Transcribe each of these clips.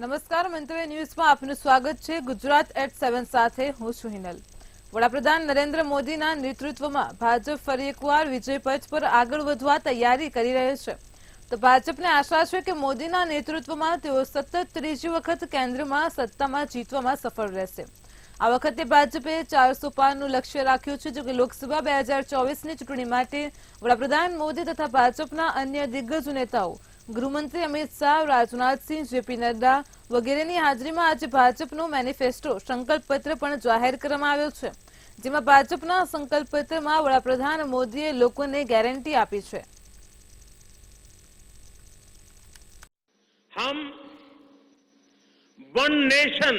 નમસ્કાર, મંતવ્ય ન્યૂઝમાં આપનું સ્વાગત છે। ગુજરાત એટ 7 સાથે હું છું હિનલ। વડાપ્રધાન નરેન્દ્ર મોદીના નેતૃત્વમાં ભાજપ ફરી એકવાર વિજય પથ પર આગળ વધવા તૈયારી કરી રહ્યું છે। તો ભાજપને આશા છે કે મોદીના નેતૃત્વમાં તેઓ સતત ત્રીજી વખત કેન્દ્રમાં સત્તામાં જીતવામાં સફળ રહેશે। આ વખતે ભાજપે 400 પારનું લક્ષ્ય રાખ્યું છે, જો કે લોકસભા 2024ની ચૂંટણી માટે વડાપ્રધાન મોદી તથા ભાજપના અન્ય દિગ્ગજ નેતાઓ ગૃહમંત્રી અમિત શાહ, રાજનાથ સિંહ, જેપી નડ્ડા વગેરેની હાજરીમાં આજે ભાજપનો મેનિફેસ્ટો સંકલ્પ પત્ર પણ જાહેર કરવામાં આવ્યો છે, જેમાં ભાજપના સંકલ્પ પત્રમાં વડાપ્રધાન મોદીએ લોકોને ગેરંટી આપી છે। हम वन नेशन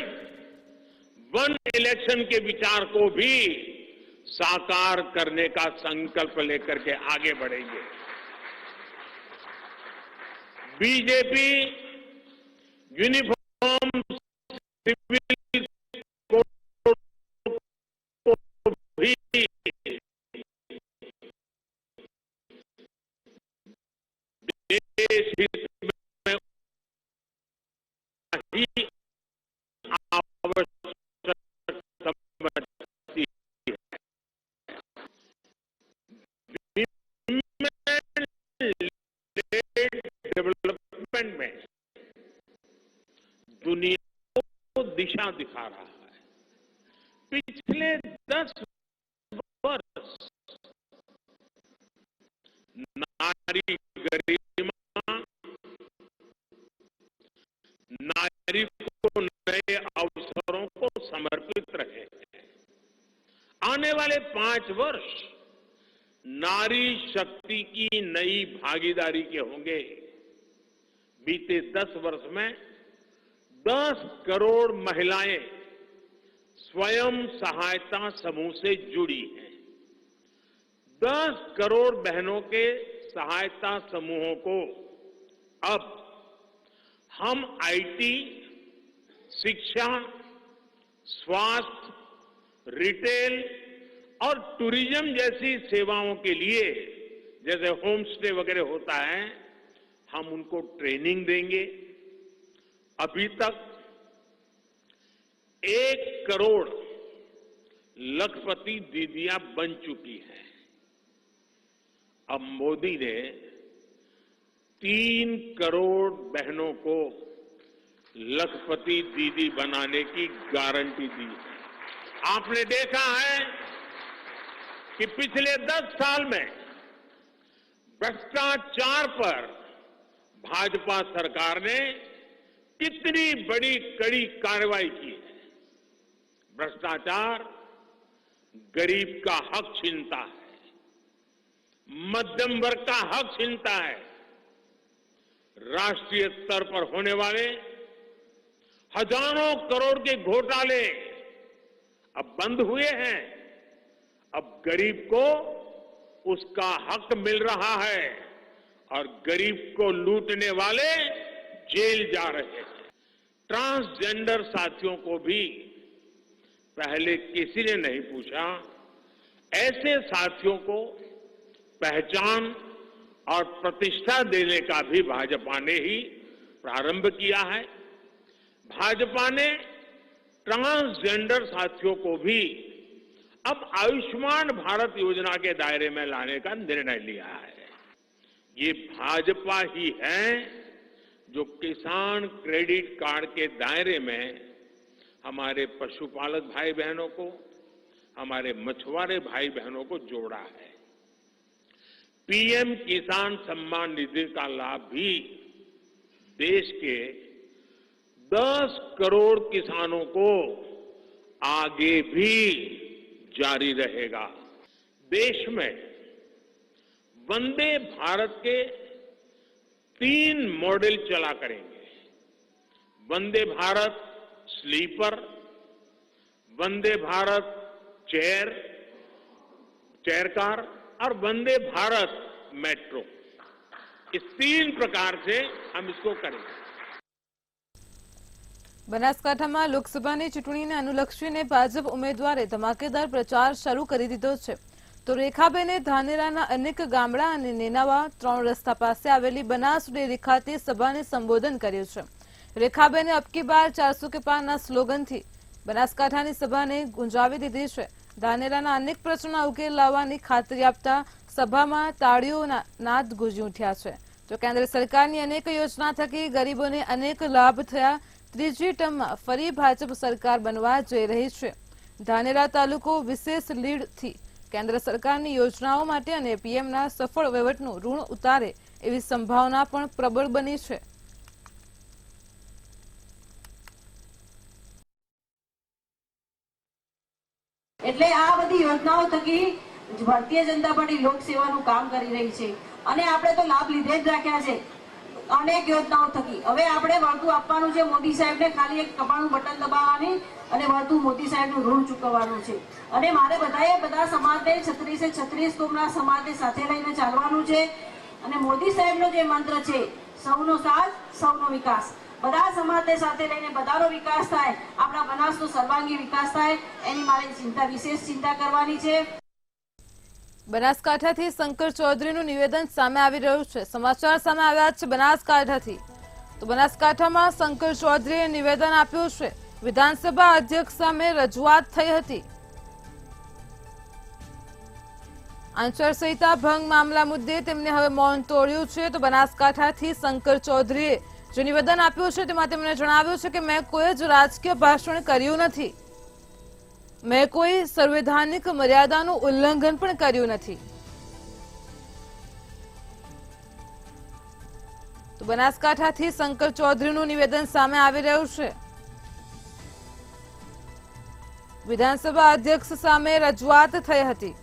वन इलेक्शन के विचार को भी साकार करने का संकल्प लेकर के आगे बढ़ेंगे। बीजेपी यूनिफॉर्म सिविल कोड को भी देश हित में ही आवश्यक समझती है। डेवलपमेंट में दुनिया को दिशा दिखा रहा है। पिछले 10 वर्ष नारी गरिमा, नारी को नए अवसरों को समर्पित रहे हैं। आने वाले 5 वर्ष नारी शक्ति की नई भागीदारी के होंगे। बीते 10 वर्ष में 10 करोड़ महिलाएं स्वयं सहायता समूह से जुड़ी हैं। 10 करोड़ बहनों के सहायता समूहों को अब हम आईटी, शिक्षा, स्वास्थ्य, रिटेल और टूरिज्म जैसी सेवाओं के लिए, जैसे होम स्टे वगैरह होता है, हम उनको ट्रेनिंग देंगे। अभी तक 1 करोड़ लखपति दीदियां बन चुकी हैं। अब मोदी ने 3 करोड़ बहनों को लखपति दीदी बनाने की गारंटी दी है। आपने देखा है कि पिछले 10 साल में भ्रष्टाचार पर भाजपा सरकार ने कितनी बड़ी कड़ी कार्रवाई की है। भ्रष्टाचार गरीब का हक छीनता है, मध्यम वर्ग का हक छीनता है। राष्ट्रीय स्तर पर होने वाले हजारों करोड़ के घोटाले अब बंद हुए हैं। अब गरीब को उसका हक मिल रहा है और गरीब को लूटने वाले जेल जा रहे हैं। ट्रांसजेंडर साथियों को भी पहले किसी ने नहीं पूछा। ऐसे साथियों को पहचान और प्रतिष्ठा देने का भी भाजपा ने ही प्रारंभ किया है। भाजपा ने ट्रांसजेंडर साथियों को भी अब आयुष्मान भारत योजना के दायरे में लाने का निर्णय लिया है। ये भाजपा ही है जो किसान क्रेडिट कार्ड के दायरे में हमारे पशुपालक भाई बहनों को, हमारे मछुआरे भाई बहनों को जोड़ा है। पीएम किसान सम्मान निधि का लाभ भी देश के 10 करोड़ किसानों को आगे भी जारी रहेगा। देश में वंदे भारत के 3 मॉडल चला करेंगे। Vande Bharat sleeper, Vande Bharat chair car और वंदे भारत मेट्रो। इस 3 प्रकार से हम इसको करेंगे। બનાસકાંઠામાં લોકસભાની ચૂંટણીને અનુલક્ષીને ભાજપ ઉમેદવારે ધમાકેદાર પ્રચાર શરૂ કરી દીધો છે। તો રેખાબેને ધાનેરાના અનેક ગામડા અને નેનાવા 3 રસ્તા પાસે આવેલી બનાસ ડેરી ખાતે સભાને સંબોધન કર્યું છે। રેખાબેને અબકી બાર 400 કે પારના સ્લોગનથી બનાસકાંઠાની સભાને ગુંજાવી દીધી છે। ધાનેરાના અનેક પ્રશ્નોના ઉકેલ લાવવાની ખાતરી આપતા સભામાં તાળીઓના નાદ ગુંજી ઉઠ્યા છે। તો કેન્દ્ર સરકારની અનેક યોજના થકી ગરીબોને અનેક લાભ થયા। ત્રીજી ટર્મમાં ફરી ભાજપ સરકાર બનવા જઈ રહી છે। ધાનેરા તાલુકો વિશેષ લીડથી કેન્દ્ર સરકારની યોજનાઓ માટે અને પીએમના સફળ વહીવટનું ઋણ ઉતારે એવી સંભાવના પણ પ્રબળ બની છે। એટલે આ બધી યોજનાઓ થકી ભારતીય જનતા પાર્ટી લોકસેવાનું કામ કરી રહી છે અને આપણે તો લાભ લીધે જ રાખ્યા છે અનેક યોજનાઓ થકી। હવે આપણે વળતું આપવાનું છે મોદી સાહેબને, ખાલી એક કપાળનું બટન દબાવવાની અને વળતું મોદી સાહેબનું ઋણ ચૂકવવાનું છે। અને મારે બધા સમાજને 36 કોમના સમાજને સાથે લઈને ચાલવાનું છે અને મોદી સાહેબનો જે મંત્ર છે સૌનો સાથ સૌનો વિકાસ, બધા સમાજને સાથે લઈને બધાનો વિકાસ થાય, આપણા બનાસનો સર્વાંગી વિકાસ થાય, એની મારે વિશેષ ચિંતા કરવાની છે। બનાસકાંઠાથી શંકર ચૌધરીનું નિવેદન સામે આવી રહ્યું છે। સમાચાર સામે આવ્યા છે બનાસકાંઠાથી। તો બનાસકાંઠામાં શંકર ચૌધરીએ નિવેદન આપ્યું છે। વિધાનસભા અધ્યક્ષ સામે રજૂઆત થઈ હતી। આચારસંહિતા ભંગ મામલા મુદ્દે તેમને હવે મૌન તોડ્યું છે। તો બનાસકાંઠાથી શંકર ચૌધરીએ જે નિવેદન આપ્યું છે તેમાં તેમણે જણાવ્યું છે કે મેં કોઈ જ રાજકીય ભાષણ કર્યું નથી, મેં કોઈ સંવૈધાનિક મર્યાદાનું ઉલ્લંઘન પણ કર્યું નથી। તો બનાસકાંઠાથી શંકર ચૌધરીનું નિવેદન સામે આવી રહ્યું છે। વિધાનસભા અધ્યક્ષ સામે રજૂઆત થઈ હતી।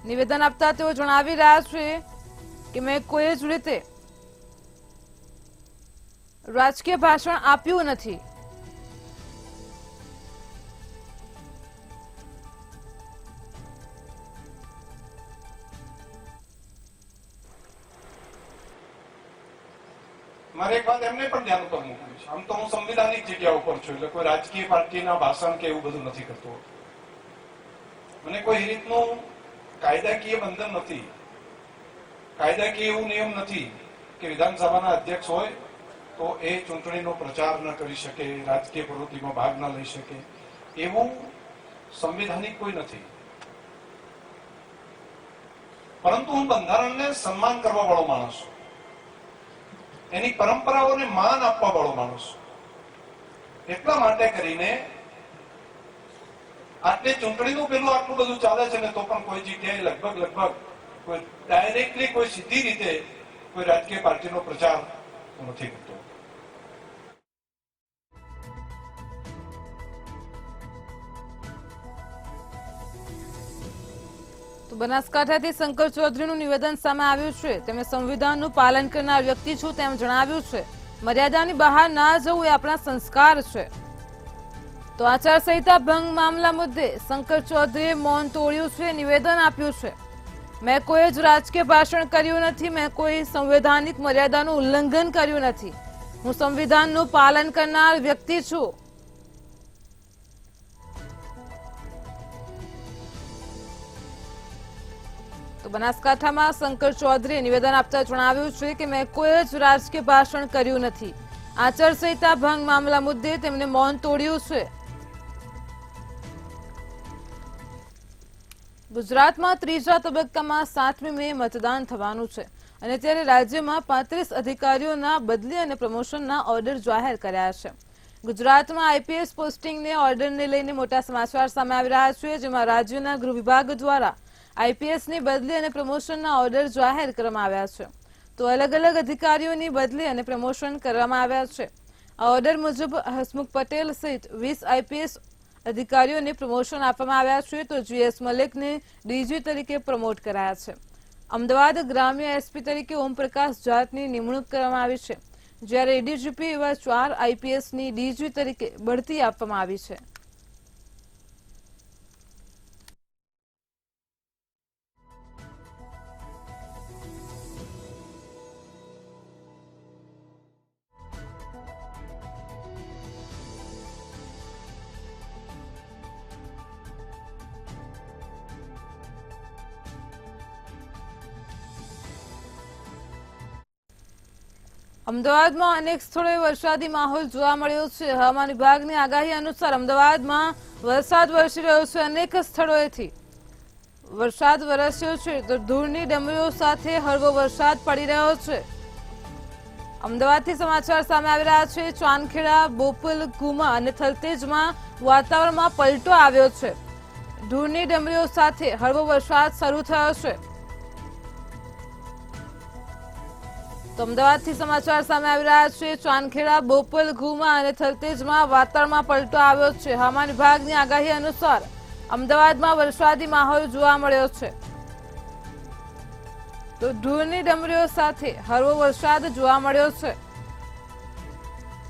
નિવેદન આપતા તેઓ જણાવી રહ્યા છે કે મેં કોઈ જ રીતે રાજકીય ભાષણ આપ્યું નથી। મારે એક વાત એમને પણ ધ્યાન ઉપર મૂકવી છે। આમ તો હું સંવિધાનિક જગ્યા ઉપર છું, એટલે કોઈ રાજકીય પાર્ટીના ભાષણ કે એવું બધું નથી કરતો। મને કોઈ રીતનું કાયદાકીય બંધન નથી, કાયદાકીય એવું નિયમ નથી કે વિધાનસભાના અધ્યક્ષ હોય તો એ ચૂંટણીનો પ્રચાર ન કરી શકે, રાજકીય પ્રવૃત્તિમાં ભાગ ન લઈ શકે, એવું સંવિધાનિક કોઈ નથી। પરંતુ હું બંધારણને સન્માન કરવા વાળો માણસ છું, એની પરંપરાઓને માન આપવા વાળો માણસ છું। એટલા માટે કરીને આટલી ચૂંટણીનું પેલું આટલું બધું ચાલે છે ને તો પણ કોઈ જગ્યાએ લગભગ કોઈ ડાયરેક્ટલી કોઈ સીધી રીતે કોઈ રાજકીય પાર્ટીનો પ્રચાર નથી કરતો। તો બનાસકાંઠાથી શંકર ચૌધરીનું નિવેદન સામે આવ્યું છે। તેમણે સંવિધાનનું પાલન કરનાર વ્યક્તિ છું તેમ જણાવ્યું છે। મર્યાદાની બહાર ના જવું એ આપણા સંસ્કાર છે। તો આચારસંહિતા ભંગ મામલા મુદ્દે શંકર ચૌધરીએ મૌન તોડ્યું છે, નિવેદન આપ્યું છે। મેં કોઈ જ રાજકીય ભાષણ કર્યું નથી, મેં કોઈ સંવૈધાનિક મર્યાદાનું ઉલ્લંઘન કર્યું નથી, હું સંવિધાનનું પાલન કરનાર વ્યક્તિ છું। તો બનાસકાંઠામાં શંકર ચૌધરીએ નિવેદન આપતા જણાવ્યું છે કે મેં કોઈ જ રાજકીય ભાષણ કર્યું નથી। આચારસંહિતા ભંગ મામલા મુદ્દે તેમણે મૌન તોડ્યું છે। ગુજરાતમાં ત્રીજા તબક્કામાં 7મી મે મતદાન થવાનું છે અને ત્યારે રાજ્યમાં 35 અધિકારીઓના બદલી અને પ્રમોશનના ઓર્ડર જાહેર કર્યા છે। ગુજરાતમાં આઈપીએસ પોસ્ટિંગને ઓર્ડરને લઈને મોટા સમાચાર સામે આવી રહ્યા છે, જેમાં રાજ્યના ગૃહ વિભાગ દ્વારા આઈપીએસની બદલી અને પ્રમોશનના ઓર્ડર જાહેર કરવામાં આવ્યા છે। તો અલગ અલગ અધિકારીઓની બદલી અને પ્રમોશન કરવામાં આવ્યા છે। આ ઓર્ડર મુજબ હસમુખ પટેલ સહિત 20 આઈપીએસ અધિકારીઓને પ્રમોશન આપવામાં આવ્યા છે। તો જીએસ મલિકને ડીજી તરીકે પ્રમોટ કરાયા છે। અમદાવાદ ગ્રામ્ય એસપી તરીકે ઓમપ્રકાશ જાટની નિમણૂક કરવામાં આવી છે, જ્યારે એડીજીપી એવા 4 આઈપીએસની ડીજી તરીકે બઢતી આપવામાં આવી છે। અમદાવાદમાં અનેક સ્થળોએ વરસાદી માહોલ જોવા મળ્યો છે. હવામાન વિભાગની આગાહી અનુસાર અમદાવાદમાં વરસાદ વરસી રહ્યો છે. અનેક સ્થળોએથી વરસાદ વરસ્યો છે તો ધૂળની ડમરીઓ સાથે હળવો વરસાદ પડી રહ્યો છે. અમદાવાદથી સમાચાર સામે આવી રહ્યા છે. ચાંદખેડા, બોપલ, ગુમા અને થલતેજમાં વાતાવરણમાં પલટો આવ્યો છે. ધૂળની ડમરીઓ સાથે હળવો વરસાદ શરૂ થયો છે. તો અમદાવાદથી સમાચાર સામે આવી રહ્યા છે. ચાંદખેડા, બોપલ, ગુમા અને થલતેજમાં વાતાવરણમાં પલટો આવ્યો છે. હવામાન વિભાગની આગાહી અનુસાર અમદાવાદમાં વરસાદી માહોલ જોવા મળ્યો છે. તો ધૂળની ડમરીઓ સાથે હળવો વરસાદ જોવા મળ્યો છે.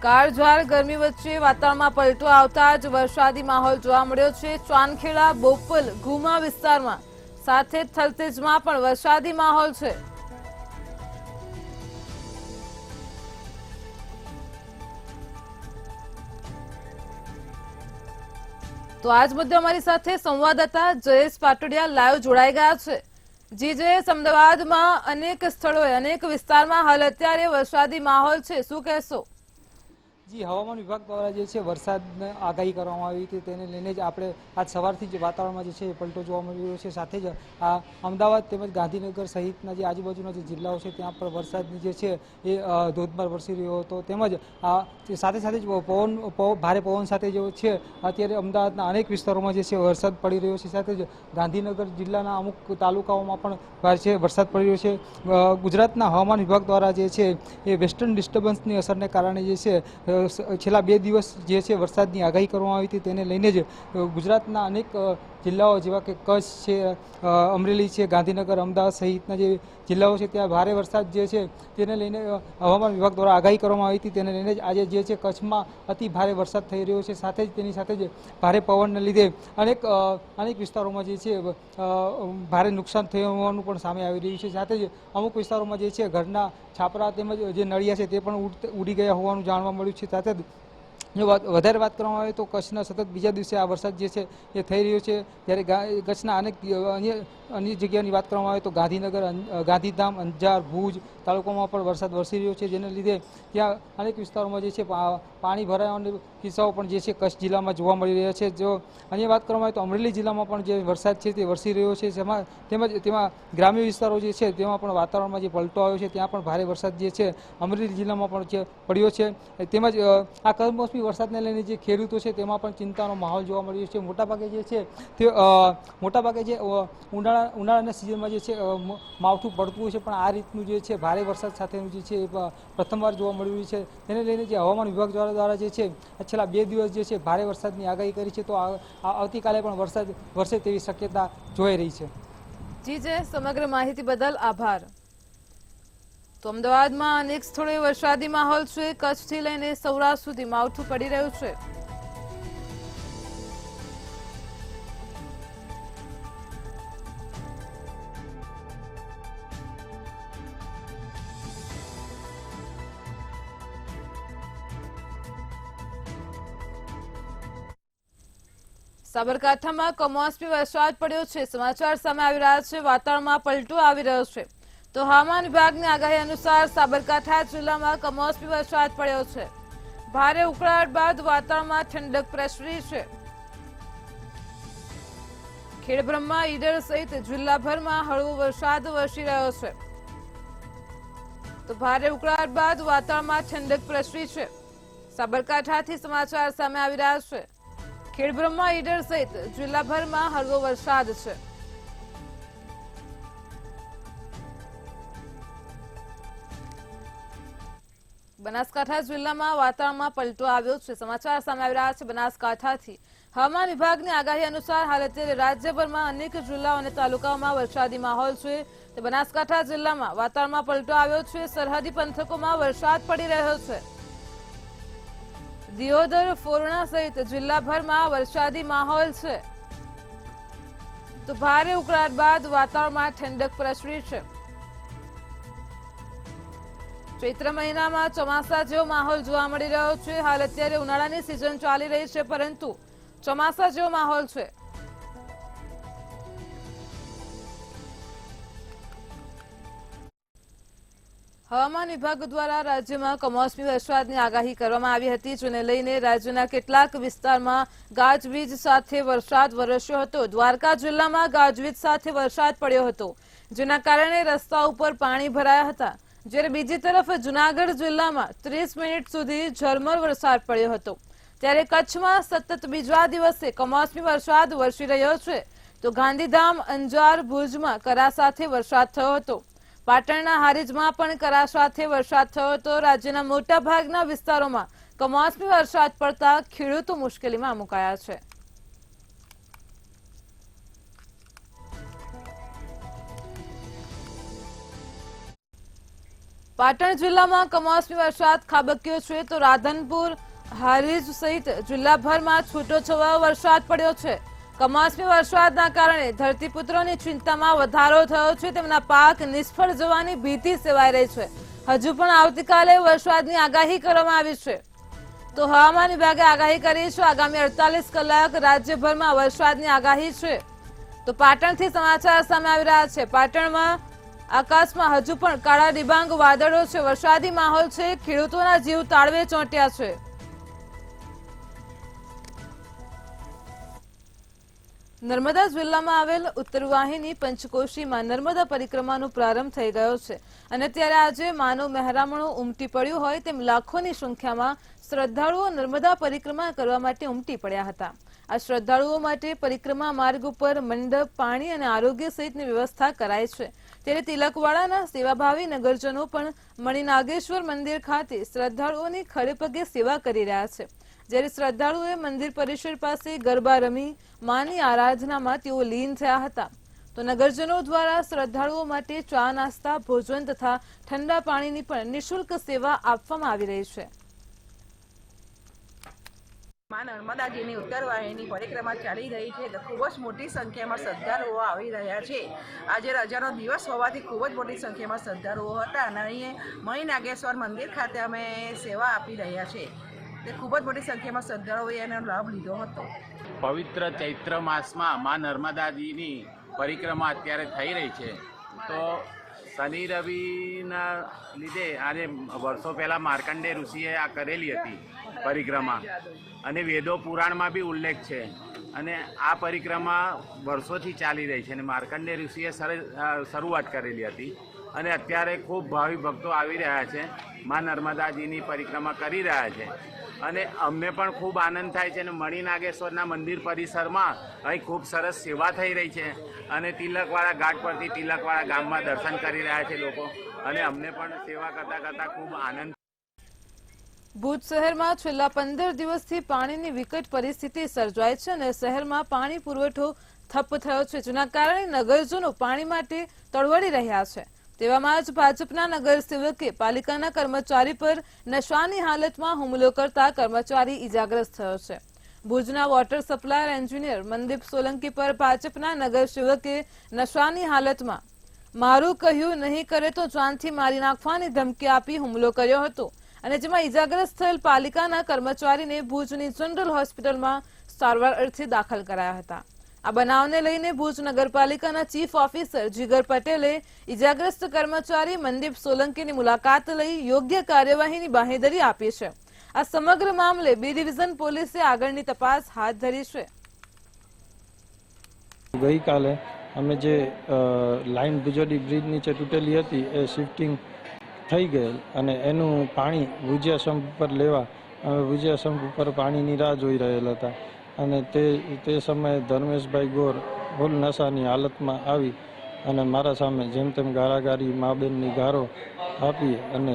કાળઝાળ ગરમી વચ્ચે વાતાવરણમાં પલટો આવતા જ વરસાદી માહોલ જોવા મળ્યો છે. ચાંદખેડા, બોપલ, ગુમા વિસ્તારમાં સાથે જ થલતેજમાં પણ વરસાદી માહોલ છે. તો આજ મુદ્દે અમારી સાથે સંવાદદાતા જયેશ પાટોડિયા લાઈવ જોડાઈ ગયા છે. જી જયેશ, અમદાવાદમાં અનેક સ્થળોએ અનેક વિસ્તારમાં હાલ અત્યારે વરસાદી માહોલ છે, શું કહેશો? જી, હવામાન વિભાગ દ્વારા જે છે વરસાદની આગાહી કરવામાં આવી હતી તેને લઈને જ આપણે આજ સવારથી જ વાતાવરણમાં જે છે એ પલટો જોવા મળી રહ્યો છે. સાથે જ આ અમદાવાદ તેમજ ગાંધીનગર સહિતના જે આજુબાજુના જે જિલ્લાઓ છે ત્યાં પણ વરસાદની જે છે એ ધોધમાર વરસી રહ્યો હતો. તેમજ આ સાથે સાથે જ ભારે પવન સાથે જે છે અત્યારે અમદાવાદના અનેક વિસ્તારોમાં જે છે વરસાદ પડી રહ્યો છે. સાથે જ ગાંધીનગર જિલ્લાના અમુક તાલુકાઓમાં પણ ભારે વરસાદ પડી રહ્યો છે. ગુજરાતના હવામાન વિભાગ દ્વારા જે છે એ વેસ્ટર્ન ડિસ્ટર્બન્સની અસરને કારણે જે છે છેલ્લા 2 દિવસ જે છે વરસાદની આગાહી કરવામાં આવી હતી તેને લઈને જ ગુજરાતના અનેક જિલ્લાઓ જેવા કે કચ્છ છે, અમરેલી છે, ગાંધીનગર, અમદાવાદ સહિતના જે જિલ્લાઓ છે ત્યાં ભારે વરસાદ જે છે તેને લઈને હવામાન વિભાગ દ્વારા આગાહી કરવામાં આવી હતી. તેને લઈને જ આજે જે છે કચ્છમાં અતિ ભારે વરસાદ થઈ રહ્યો છે. સાથે જ તેની સાથે જ ભારે પવનને લીધે અનેક વિસ્તારોમાં જે છે ભારે નુકસાન થયું હોવાનું પણ સામે આવી રહ્યું છે. સાથે જ અમુક વિસ્તારોમાં જે છે ઘરના છાપરા તેમજ જે નળિયા છે તે પણ ઉડી ગયા હોવાનું જાણવા મળ્યું છે. સાથે જ જો વધારે વાત કરવામાં આવે તો કચ્છના સતત બીજા દિવસે આ વરસાદ જે છે એ થઈ રહ્યો છે. જ્યારે કચ્છના અન્ય જગ્યાની વાત કરવામાં આવે તો ગાંધીનગર, ગાંધીધામ, અંજાર, ભુજ તાલુકામાં પણ વરસાદ વરસી રહ્યો છે. જેને લીધે ત્યાં અનેક વિસ્તારોમાં જે છે પાણી ભરાવાના કિસ્સાઓ પણ જે છે કચ્છ જિલ્લામાં જોવા મળી રહ્યા છે. જો અન્ય વાત કરવામાં આવે તો અમરેલી જિલ્લામાં પણ જે વરસાદ છે તે વરસી રહ્યો છે. તેમજ તેમાં ગ્રામ્ય વિસ્તારો જે છે તેમાં પણ વાતાવરણમાં જે પલટો આવ્યો છે ત્યાં પણ ભારે વરસાદ જે છે અમરેલી જિલ્લામાં પણ પડ્યો છે. તેમજ આ કમોસમી વરસાદને લઈને જે ખેડૂતો છે તેમાં પણ ચિંતાનો માહોલ જોવા મળી રહ્યો છે. મોટાભાગે જે છે તે જે ઉનાળાના સિઝનમાં જે છે માવઠું પડતું હોય છે, પણ આ રીતનું જે છે ભારે વરસાદ સાથેનું જે છે એ પ્રથમવાર જોવા મળી રહ્યું છે. તેને લઈને જે હવામાન વિભાગ દ્વારા જે છે છેલ્લા 2 દિવસ જે છે ભારે વરસાદની આગાહી કરી છે. તો આવતીકાલે પણ વરસાદ વરસે તેવી શક્યતા જોઈ રહી છે. જી જય, સમગ્ર માહિતી બદલ આભાર. તો અમદાવાદમાં અનેક સ્થળોએ વરસાદી માહોલ છે. કચ્છથી લઈને સૌરાષ્ટ્ર સુધી માવઠું પડી રહ્યું છે. સાબરકાંઠામાં કમોસમી વરસાદ પડ્યો છે. સમાચાર સામે આવી રહ્યા છે. વાતાવરણમાં પલટો આવી રહ્યો છે. તો હવામાન વિભાગની આગાહી અનુસાર સાબરકાંઠા જિલ્લામાં કમોસમી વરસાદ પડ્યો છે. ભારે ઉકળાટ બાદ વાતાવરણમાં ઠંડક પ્રસરી છે. ખેડબ્રહ્મા, ઈડર સહિત જિલ્લાભરમાં હળવો વરસાદ વરસી રહ્યો છે. તો ભારે ઉકળાટ બાદ વાતાવરણમાં ઠંડક પ્રસરી છે. સાબરકાંઠાથી સમાચાર સામે આવી રહ્યા છે. ખેડબ્રહ્મા, ઈડર સહિત જિલ્લાભરમાં હળવો વરસાદ છે. બનાસકાંઠા જિલ્લામાં વાતાવરણમાં પલટો આવ્યો છે. સમાચાર સામે આવી રહ્યા છે બનાસકાંઠાથી. હવામાન વિભાગની આગાહી અનુસાર હાલ અત્યારે રાજ્યભરમાં અનેક જિલ્લાઓ અને તાલુકાઓમાં વરસાદી માહોલ છે. તો બનાસકાંઠા જિલ્લામાં વાતાવરણમાં પલટો આવ્યો છે. સરહદી પંથકોમાં વરસાદ પડી રહ્યો છે. દિયોદર, ફોરણા સહિત જિલ્લાભરમાં વરસાદી માહોલ છે. તો ભારે ઉકળાટ બાદ વાતાવરણમાં ઠંડક પ્રસરી છે. ચૈત્ર મહિનામાં ચોમાસા જેવો માહોલ જોવા મળી રહ્યો છે. હાલ અત્યારે ઉનાળાની સિઝન ચાલી રહી છે, પરંતુ ચોમાસા જેવો માહોલ છે. હવામાન વિભાગ દ્વારા રાજ્યમાં કમોસમી વરસાદની આગાહી કરવામાં આવી હતી, જેને લઈને રાજ્યના કેટલાક વિસ્તારમાં ગાજવીજ સાથે વરસાદ વરસ્યો હતો. દ્વારકા જિલ્લામાં ગાજવીજ સાથે વરસાદ પડ્યો હતો, જેના કારણે રસ્તા ઉપર પાણી ભરાયા હતા. જ્યારે બીજી તરફ જૂનાગઢ જિલ્લામાં 30 મિનિટ સુધી ઝરમર વરસાદ પડ્યો હતો. ત્યારે કચ્છમાં સતત બીજા દિવસે કમોસમી વરસાદ વરસી રહ્યો છે, તો ગાંધીધામ, અંજાર, ભુજમાં કરા સાથે વરસાદ થયો હતો. પાટણના હારીજમાં પણ કરા સાથે વરસાદ થયો હતો. રાજ્યના મોટા ભાગના વિસ્તારોમાં કમોસમી વરસાદ પડતા ખેડૂતો મુશ્કેલીમાં મુકાયા છે. પાટણ જિલ્લામાં કમોસમી વરસાદ ખાબક્યો છે, તો રાધનપુર, હારીજ સહિત જિલ્લાભરમાં છૂટોછવાયો વરસાદ પડ્યો છે. કમોસમી વરસાદના કારણે ધરતીપુત્રોની ચિંતામાં વધારો થયો છે. તેમના પાક નિષ્ફળ જવાની ભીતિ સેવાઈ રહી છે. હજુ પણ આવતીકાલે વરસાદની આગાહી કરવામાં આવી છે. તો હવામાન વિભાગે આગાહી કરી છે આગામી 48 કલાક રાજ્યભરમાં વરસાદની આગાહી છે. તો પાટણથી સમાચાર સામે આવી રહ્યા છે. પાટણમાં આકાશમાં હજુ પણ કાળા ડિબાંગ વાદળો છે. વરસાદી માહોલ છે. ખેડૂતોના જીવ તાળવે ચોંટ્યા છે. નર્મદા જિલ્લામાં આવેલ ઉત્તરવાહિની પંચકોશીમાં નર્મદા પરિક્રમાનો પ્રારંભ થઈ ગયો છે, અને ત્યારે આજે માનવ મહેરામણું ઉમટી પડ્યું હોય તેમ લાખોની સંખ્યામાં શ્રદ્ધાળુઓ નર્મદા પરિક્રમા કરવા માટે ઉમટી પડ્યા હતા. આ શ્રદ્ધાળુઓ માટે પરિક્રમા માર્ગ ઉપર મંડપ, પાણી અને આરોગ્ય સહિતની વ્યવસ્થા કરાઈ છે. ત્યારે તિલકવાડાના સેવાભાવી નગરજનો પણ મણિનાગેશ્વર મંદિર ખાતે શ્રદ્ધાળુઓની ખડેપગે સેવા કરી રહ્યા છે. જ્યારે શ્રદ્ધાળુઓએ મંદિર પરિસર પાસે ગરબા રમી માની આરાધનામાં તેઓ લીન થયા હતા. તો નગરજનો દ્વારા શ્રદ્ધાળુઓ માટે ચા, નાસ્તા, ભોજન તથા ઠંડા પાણીની પણ નિઃશુલ્ક સેવા આપવામાં આવી રહી છે. માં નર્મદાજીની ઉત્તરવાહિની પરિક્રમા ચાલી રહી છે, તો ખૂબ જ મોટી સંખ્યામાં શ્રદ્ધાળુઓ આવી રહ્યા છે. આજે રજાનો દિવસ હોવાથી ખૂબ જ મોટી સંખ્યામાં શ્રદ્ધાળુઓ હતા, અને અહીં મણિનાગેશ્વર મંદિર ખાતે અમે સેવા આપી રહ્યા છીએ. તે ખૂબ જ મોટી સંખ્યામાં શ્રદ્ધાળુઓએ એનો લાભ લીધો હતો. પવિત્ર ચૈત્ર માસમાં મા નર્મદાજીની પરિક્રમા અત્યારે થઈ રહી છે. તો શનિ રવિના લીધે આજે વર્ષો પહેલાં માર્કંડેય ઋષિએ આ કરેલી હતી પરિક્રમા, અને વેદો પુરાણમાં બી ઉલ્લેખ છે. અને આ પરિક્રમા વર્ષોથી ચાલી રહી છે, અને માર્કંડેય ઋષિએ શરૂઆત કરેલી હતી. અને અત્યારે ખૂબ ભાવિ ભક્તો આવી રહ્યા છે, મા નર્મદાજીની પરિક્રમા કરી રહ્યા છે. અને અમને પણ ખૂબ આનંદ થાય છે. અને મણિનાગેશ્વરના મંદિર પરિસરમાં અહીં ખૂબ સરસ સેવા થઈ રહી છે, અને તિલકવાડા ઘાટ પરથી તિલકવાડા ગામમાં દર્શન કરી રહ્યા છે લોકો, અને અમને પણ સેવા કરતાં કરતાં ખૂબ આનંદ. ભુજ શહેરમાં છેલ્લા 15 દિવસથી પાણીની વિકટ પરિસ્થિતિ સર્જાઈ છે, અને શહેરમાં પાણી પુરવઠો ઠપ થયો છે, જેના કારણે નગરજનો પાણી માટે તડવડી રહ્યા છે. તેવામાં જ ભાજપના નગરસેવકે પાલિકાના કર્મચારી પર નશાની હાલતમાં હુમલો કરતા કર્મચારી ઇજાગ્રસ્ત થયો છે. ભુજના water supplier engineer Mandeep Solanki પર ભાજપના નગરસેવકે નશાની હાલતમાં મારું કહ્યું નહીં કરે તો જાનથી મારી નાખવાની ધમકી આપી હુમલો કર્યો હતો, અને જેમાં ઇજાગ્રસ્ત થયેલ પાલિકાના કર્મચારીને ભુજની જનરલ હોસ્પિટલમાં સારવાર અર્થે દાખલ કરાયા હતા. આ બનાવને લઈને ભુજ નગરપાલિકાના ચીફ ઓફિસર જીગર પટેલે ઇજાગ્રસ્ત કર્મચારી મનદીપ સોલંકીની મુલાકાત લઈ યોગ્ય કાર્યવાહીની બાંહેધરી આપી છે. આ સમગ્ર મામલે બી ડિવિઝન પોલીસે આગળની તપાસ હાથ ધરી છે. ગઈકાલે અમે જે લાઈન ભુજોડી બ્રિજ નીચે તૂટેલી હતી એ શિફ્ટિંગ થઈ ગયેલ, અને એનું પાણી ભુજિયા સંપ પર લેવા અમે ભુજિયા સંપ ઉપર પાણીની રાહ જોઈ રહેલ હતા. અને તે સમયે ધર્મેશભાઈ ગોર ફૂલ નશાની હાલતમાં આવી અને મારા સામે જેમ તેમ ગાળાગાળી, મા બેનની ગારો આપી અને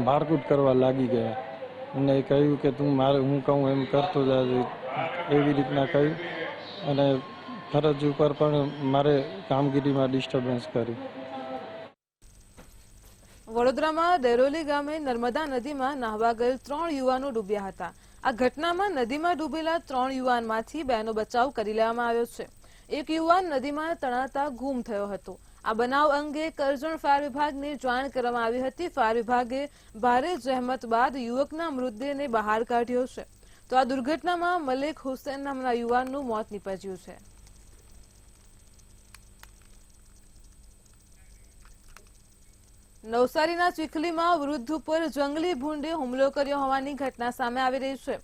મારકૂટ કરવા લાગી ગયા. અને કહ્યું કે તું મારે હું કહું એમ કરતો જાય, એવી રીતના કહ્યું, અને ફરજ ઉપર પણ મારે કામગીરીમાં ડિસ્ટર્બન્સ કરી. વડોદરામાં દેરોલી ગામે નર્મદા નદીમાં નાહવા ગયેલ 3 યુવાનો ડૂબ્યા હતા. આ ઘટનામાં નદીમાં ડૂબેલા 3 યુવાનમાંથી 2નો બચાવ કરી લેવામાં આવ્યો છે. એક યુવાન નદીમાં તણાતા ગુમ થયો હતો. આ બનાવ અંગે કરજણ ફાયર વિભાગને જાણ કરવામાં આવી હતી. ફાયર વિભાગે ભારે જહેમત બાદ યુવકના મૃતદેહને બહાર કાઢ્યો છે. તો આ દુર્ઘટનામાં મલેક હુસેન નામના યુવાનનું મોત નીપજ્યું છે. નવસારીના ચીખલીમાં વૃદ્ધ ઉપર જંગલી ભૂંડે હુમલો કર્યો હોવાની ઘટના સામે આવી રહી છે,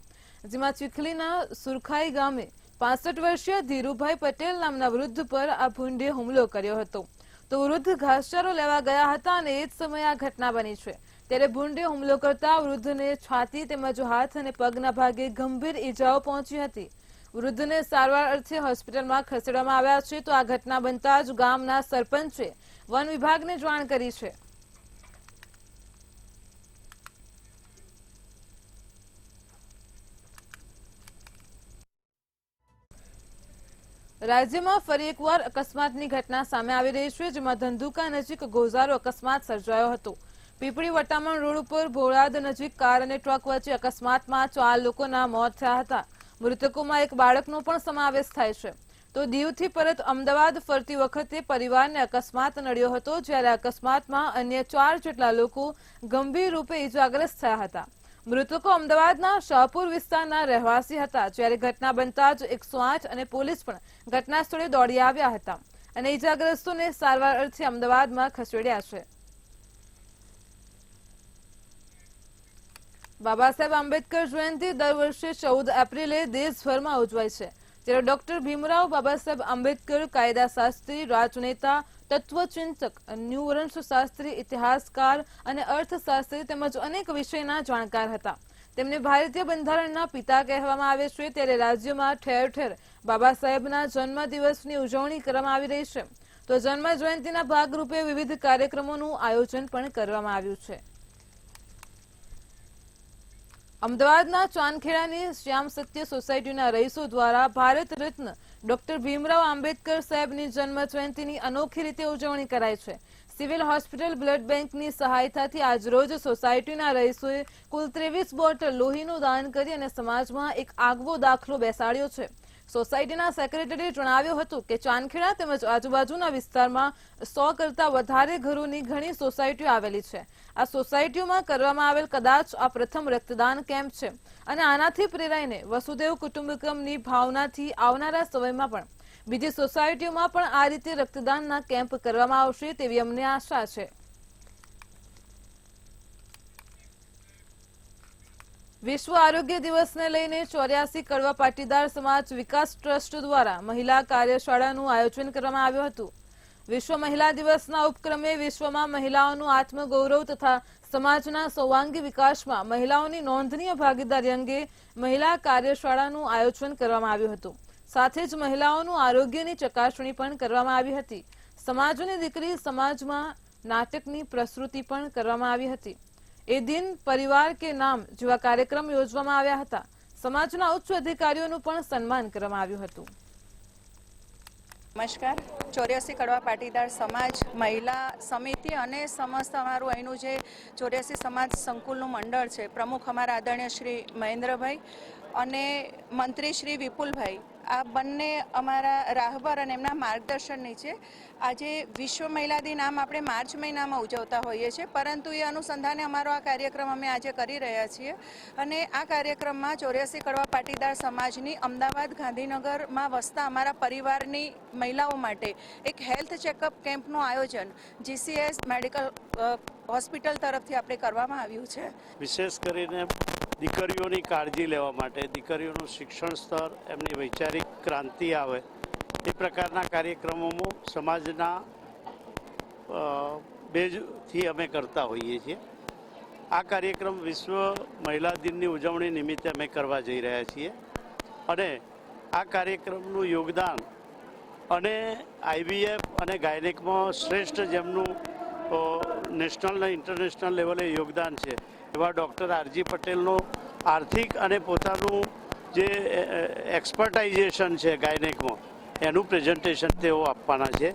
જેમાં ચીખલીના સુરખાઈ ગામે 65 વર્ષીય ધીરુભાઈ પટેલ નામના વૃદ્ધ પર આ ભૂંડે હુમલો કર્યો હતો. તો વૃદ્ધ ઘાસચારો લેવા ગયા હતા અને એ જ સમયે આ ઘટના બની છે. ત્યારે ભૂંડે હુમલો કરતા વૃદ્ધને છાતી તેમજ હાથ અને પગના ભાગે ગંભીર ઈજાઓ પહોંચી હતી. વૃદ્ધને સારવાર અર્થે હોસ્પિટલમાં ખસેડવામાં આવ્યા છે. તો આ ઘટના બનતા જ ગામના સરપંચે વન વિભાગને જાણ કરી છે. રાજ્યમાં ફરી એકવાર અકસ્માતની ઘટના સામે આવી રહી છે, જેમાં ધંધુકા નજીક ગોઝારો અકસ્માત સર્જાયો હતો. પીપળી વટામણ રોડ ઉપર ભોળાદ નજીક કાર અને ટ્રક વચ્ચે અકસ્માતમાં 4 લોકોના મોત થયા હતા. મૃતકોમાં એક બાળકનો પણ સમાવેશ થાય છે. તો દીવથી પરત અમદાવાદ ફરતી વખતે પરિવારને અકસ્માત નડ્યો હતો, જ્યારે અકસ્માતમાં અન્ય 4 જેટલા લોકો ગંભીર રૂપે ઇજાગ્રસ્ત થયા હતા. મૃતકો અમદાવાદના શાહપુર વિસ્તારના રહેવાસી હતા, જ્યારે ઘટના બનતા જ 108 અને પોલીસ પણ ઘટના સ્થળે દોડી આવ્યા હતા અને ઇજાગ્રસ્તોને સારવાર અર્થે અમદાવાદમાં ખસેડ્યા છે. બાબા સાહેબ આંબેડકર જયંતિ દર વર્ષે 14 એપ્રિલે દેશભરમાં ઉજવાય છે, જ્યારે ડોક્ટર ભીમરાવ બાબા સાહેબ આંબેડકર કાયદાશાસ્ત્રી, રાજનેતા, તત્વચિંતક, ન્યૂવંશશાસ્ત્રી, ઇતિહાસકાર અને અર્થશાસ્ત્રી તેમજ અનેક વિષયના જાણકાર હતા. તેમને ભારતીય બંધારણના પિતા કહેવામાં આવે છે. ત્યારે રાજ્યમાં ઠેર ઠેર બાબા સાહેબના જન્મદિવસની ઉજવણી કરવામાં આવી રહી છે. તો જન્મ જયંતિના ભાગરૂપે વિવિધ કાર્યક્રમોનું આયોજન પણ કરવામાં આવ્યું છે. અમદાવાદના ચાંદખેડાની શ્યામ સત્ય સોસાયટીના રહીશો દ્વારા ભારત રત્ન ડોક્ટર ભીમરાવ આંબેડકર સાહેબની જન્મ જયંતિની અનોખી રીતે ઉજવણી કરાઈ છે. સિવિલ હોસ્પિટલ બ્લડ બેંકની સહાયતાથી આજરોજ સોસાયટીના રહીશોએ કુલ 23 બોટલ લોહીનું દાન કરી અને સમાજમાં એક આગવો દાખલો બેસાડ્યો છે. સોસાયટીના સેક્રેટરીએ જણાવ્યું હતું કે ચાંદખેડા તેમજ આજુબાજુના વિસ્તારમાં 100 કરતા વધારે ઘરોની ઘણી સોસાયટીઓ આવેલી છે. આ સોસાયટીઓમાં કરવામાં આવેલ કદાચ આ પ્રથમ રક્તદાન કેમ્પ છે અને આનાથી પ્રેરાઈને વસુદેવ કુટુંબકમની ભાવનાથી આવનારા સમયમાં પણ બીજી સોસાયટીઓમાં પણ આ રીતે રક્તદાનના કેમ્પ કરવામાં આવશે તેવી અમને આશા છે. વિશ્વ આરોગ્ય દિવસને લઈને 84 કડવા પાટીદાર સમાજ વિકાસ ટ્રસ્ટ દ્વારા મહિલા કાર્યશાળાનું આયોજન કરવામાં આવ્યું હતું. વિશ્વ મહિલા દિવસના ઉપક્રમે વિશ્વમાં મહિલાઓનું આત્મગૌરવ તથા સમાજના સર્વાંગી વિકાસમાં મહિલાઓની નોંધનીય ભાગીદારી અંગે મહિલા કાર્યશાળાનું આયોજન કરવામાં આવ્યું હતું. સાથે જ મહિલાઓનું આરોગ્યની ચકાસણી પણ કરવામાં આવી હતી. સમાજની દીકરી સમાજમાં નાટકની પ્રસ્તુતિ પણ કરવામાં આવી હતી. એ દિન પરિવાર કે નામ જેવા કાર્યક્રમ યોજવામાં આવ્યા હતા. સમાજના ઉચ્ચ અધિકારીઓનું પણ સન્માન કરવામાં આવ્યું હતું. નમસ્કાર. 84 કડવા પાટીદાર સમાજ મહિલા સમિતિ અને સમસ્ત અમારું અહીંનું જે 84 સમાજ સંકુલનું મંડળ છે, પ્રમુખ અમારા આદરણીય શ્રી મહેન્દ્રભાઈ અને મંત્રી શ્રી વિપુલભાઈ, આ બંને અમારા રાહબર અને એમના માર્ગદર્શન નીચે આજે વિશ્વ મહિલા દિન આમ આપણે માર્ચ મહિનામાં ઉજવતા હોઈએ છીએ, પરંતુ એ અનુસંધાને અમારો આ કાર્યક્રમ અમે આજે કરી રહ્યા છીએ. અને આ કાર્યક્રમમાં 84 કડવા પાટીદાર સમાજની અમદાવાદ ગાંધીનગરમાં વસતા અમારા પરિવારની મહિલાઓ માટે એક હેલ્થ ચેકઅપ કેમ્પનું આયોજન જીસીએસ મેડિકલ હોસ્પિટલ તરફથી આપણે કરવામાં આવ્યું છે. વિશેષ કરીને દીકરીઓની કાળજી લેવા માટે, દીકરીઓનું શિક્ષણ સ્તર, એમની વૈચારિક ક્રાંતિ આવે એ પ્રકારના કાર્યક્રમોમાં સમાજના બેઝથી અમે કરતા હોઈએ છીએ. આ કાર્યક્રમ વિશ્વ મહિલા દિનની ઉજવણી નિમિત્તે અમે કરવા જઈ રહ્યા છીએ અને આ કાર્યક્રમનું યોગદાન અને આઈવીએફ અને ગાયનેકમાં શ્રેષ્ઠ જેમનું નેશનલ અને ઇન્ટરનેશનલ લેવલે યોગદાન છે એવા ડૉક્ટર આરજી પટેલનો આર્થિક અને પોતાનું જે એક્સપર્ટાઇઝેશન છે ગાયનેકમાં એનું પ્રેઝન્ટેશન તેઓ આપવાના છે.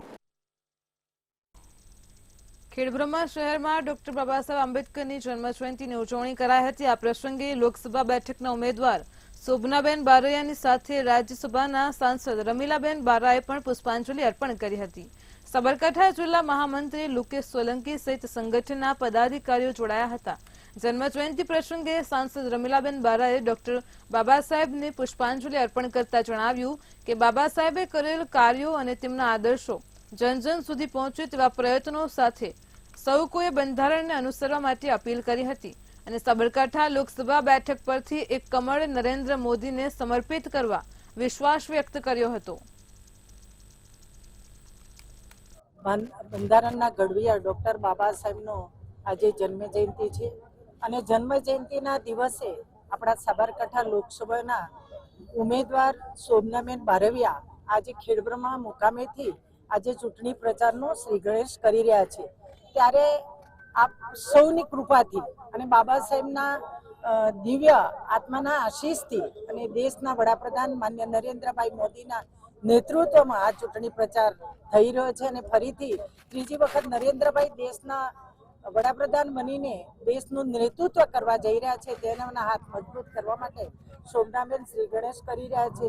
ખેડબ્રહ્મા શહેરમાં ડોક્ટર બાબા સાહેબ આંબેડકરની જન્મજયંતિની ઉજવણી કરાઈ હતી. આ પ્રસંગે લોકસભા બેઠકના ઉમેદવાર શોભનાબેન બારૈયાની સાથે રાજ્યસભાના સાંસદ રમીલાબેન બારાએ પણ પુષ્પાંજલિ અર્પણ કરી હતી. સાબરકાંઠા જિલ્લા મહામંત્રી લુકેશ સોલંકી સહિત સંગઠનના પદાધિકારીઓ જોડાયા હતા. જન્મજયંતિ પ્રસંગે સાંસદ રમીલાબેન બારાએ ડોક્ટર બાબા સાહેબને પુષ્પાંજલિ અર્પણ કરતા જણાવ્યું કે બાબા સાહેબે કરેલ કાર્યો અને તેમના આદર્શો જન જન સુધી પહોંચે તેવા પ્રયત્નો સાથે સૌ કોઈએ બંધારણને અનુસરવા માટે અપીલ કરી હતી અને સાબરકાંઠા લોકસભા બેઠક પરથી એક કમળ નરેન્દ્ર મોદીને સમર્પિત કરવા વિશ્વાસ વ્યક્ત કર્યો હતો. બંધારણના ઘડવૈયા ડોક્ટર બાબા સાહેબનો આજે જન્મ જયંતિ છે અને જન્મ જયંતિના દિવસે આપણા સાબરકાંઠા લોકસભાના ઉમેદવાર શોભનાબેન બારવિયા આજે ખેડબ્રહ્મા મુકામેથી આજે ચૂંટણી પ્રચારનો શ્રી ગણેશ કરી રહ્યા છે. ત્યારે આપ સૌની કૃપાથી અને બાબા સાહેબના દિવ્ય આત્માના આશીષથી અને દેશના વડાપ્રધાન માન્ય નરેન્દ્રભાઈ મોદીના નેતૃત્વમાં આ ચૂંટણી પ્રચાર થઈ રહ્યો છે અને ફરીથી ત્રીજી વખત નરેન્દ્રભાઈ દેશના વડાપ્રધાન બનીને દેશનું નેતૃત્વ કરવા જઈ રહ્યા છે. તેના હાથ મજબૂત કરવા માટે શોભનાબેન શ્રી ગણેશ કરી રહ્યા છે.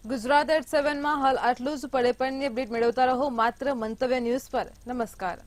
ગુજરાત એટ 7 માં હાલ આટલું જ. પડે પણની અપડેટ મેળવતા રહો માત્ર મંતવ્ય ન્યૂઝ પર. નમસ્કાર.